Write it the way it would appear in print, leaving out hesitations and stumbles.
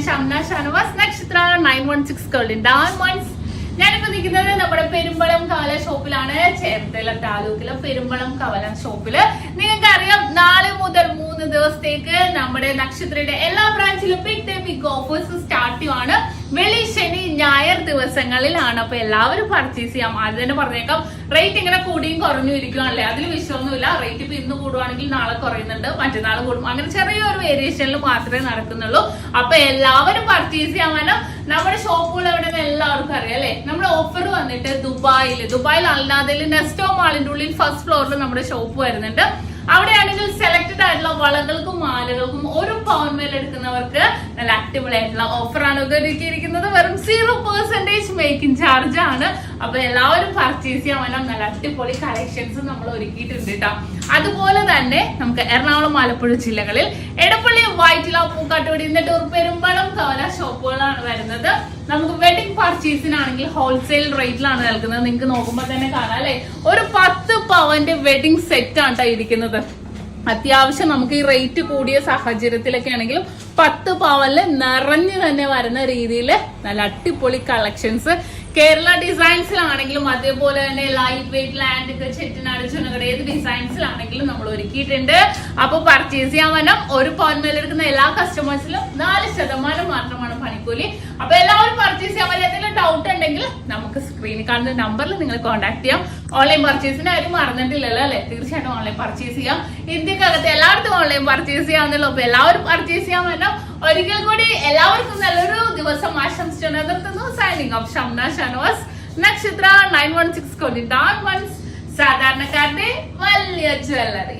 SHAMNA Shanavas Nakshathra 916 Golden Diamonds. ഞാനിപ്പോ നിൽക്കുന്നത് നമ്മുടെ പെരുമ്പളം കവല ഷോപ്പിലാണ്. ചേർത്തല താലൂക്കിലെ പെരുമ്പളം കവല ഷോപ്പില് നിങ്ങൾക്ക് അറിയാം, നാളെ മുതൽ 3 ദിവസത്തേക്ക് നമ്മുടെ നക്ഷത്രയുടെ എല്ലാ ബ്രാഞ്ചിലും ബിഗ് ഓഫേഴ്സ് സ്റ്റാർട്ട് ചെയ്യുവാണ്. വെള്ളി, ശനി, ഞായർ ദിവസങ്ങളിലാണ്. അപ്പൊ എല്ലാവരും പർച്ചേസ് ചെയ്യാം. അത് തന്നെ പറഞ്ഞേക്കാം, റേറ്റ് ഇങ്ങനെ കൂടിയും കുറഞ്ഞു ഇരിക്കുകയാണല്ലേ, അതിൽ വിഷയമൊന്നുമില്ല. റേറ്റ് ഇപ്പൊ ഇന്ന് കൂടുവാണെങ്കിൽ നാളെ കുറയുന്നുണ്ട്, മറ്റന്നാൾ കൂടും, അങ്ങനെ ചെറിയൊരു വേരിയേഷനിൽ മാത്രമേ നടക്കുന്നുള്ളൂ. അപ്പൊ എല്ലാവരും പർച്ചേസ് ചെയ്യാൻ വേണം. നമ്മുടെ ഷോപ്പുകൾ എവിടെ നിന്ന് എല്ലാവർക്കും അറിയാം അല്ലെ. നമ്മുടെ ഓഫർ വന്നിട്ട് ദുബായിൽ അൽനാദയിൽ നെസ്റ്റോ മാളിന്റെ ഉള്ളിൽ ഫസ്റ്റ് ഫ്ലോറിൽ നമ്മുടെ ഷോപ്പ് വരുന്നുണ്ട്. അവിടെയാണെങ്കിൽ സെലക്ടഡ് ആയിട്ടുള്ള വളകൾക്കും മാലകൾക്കും 1 പവൻ മേൽ എടുക്കുന്നവർക്ക് നല്ല അടിപൊളിയായിട്ടുള്ള ഓഫറാണ് ഒരുക്കിയിരിക്കുന്നത്. വെറും 0% മേക്കിംഗ് ചാർജ് ആണ്. അപ്പൊ എല്ലാവരും പർച്ചേസ് ചെയ്യാൻ വേണം. നല്ല അടിപൊളി കളക്ഷൻസ് നമ്മൾ ഒരുക്കിയിട്ടുണ്ട് കേട്ടോ. അതുപോലെ തന്നെ നമുക്ക് എറണാകുളം, ആലപ്പുഴ ജില്ലകളിൽ എടപ്പള്ളി, വൈറ്റില, പൂക്കാട്ടുപടി, നെട്ടൂർ, പെരുമ്പളം കവല ഷോപ്പുകളാണ് വരുന്നത്. നമുക്ക് വെഡിങ് പർച്ചേസിനാണെങ്കിൽ ഹോൾസെയിൽ റേറ്റിലാണ് നൽകുന്നത്. നിങ്ങൾക്ക് നോക്കുമ്പോൾ തന്നെ കാണാം അല്ലെ, ഒരു 10 പവന്റെ വെഡിങ് സെറ്റ് ആണ് ഇരിക്കുന്നത്. അത്യാവശ്യം നമുക്ക് ഈ റേറ്റ് കൂടിയ സാഹചര്യത്തിലൊക്കെ ആണെങ്കിലും 10 പവനില് നിറഞ്ഞു തന്നെ വരുന്ന രീതിയിൽ നല്ല അടിപൊളി കളക്ഷൻസ് കേരള ഡിസൈൻസിലാണെങ്കിലും അതേപോലെ തന്നെ ലൈറ്റ് വെയിറ്റ് ലാൻഡ് ചെട്ടിനാട് ചുനകട ഏത് ഡിസൈൻസിലാണെങ്കിലും നമ്മൾ ഒരുക്കിയിട്ടുണ്ട്. അപ്പൊ പർച്ചേസ് ചെയ്യാൻ വേണം. 1 പവൻ മേലെടുക്കുന്ന എല്ലാ കസ്റ്റമേഴ്സിലും 4% മാത്രമാണ് പണിക്കൂലി. അപ്പൊ എല്ലാവരും പർച്ചേസ് ചെയ്യാൻ വേണ്ടി എന്തെങ്കിലും ഡൗട്ട് ഉണ്ടെങ്കിൽ നമുക്ക് സ്ക്രീനിൽ കാണുന്ന നമ്പറിൽ നിങ്ങൾ കോൺടാക്ട് ചെയ്യാം. ഓൺലൈൻ പർച്ചേസിന്റെ കാര്യം മറന്നിട്ടില്ലല്ലോ അല്ലെ, തീർച്ചയായിട്ടും ഓൺലൈൻ പർച്ചേസ് ചെയ്യാം. ഇന്ത്യക്കകത്ത് എല്ലായിടത്തും ഓൺലൈൻ പർച്ചേസ് ചെയ്യാവുന്നല്ലോ. അപ്പൊ എല്ലാവരും പർച്ചേസ് ചെയ്യാൻ വേണം. ഒരിക്കൽ കൂടി എല്ലാവർക്കും നല്ലൊരു ദിവസം ആശംസിച്ചു നിർത്തുന്നു. സൈനിങ് ഓഫ് ഷംന ഷാനവാസ്, നക്ഷത്ര 916 Golden Diamonds, സാധാരണക്കാരുടെ വലിയ ജ്വല്ലറി.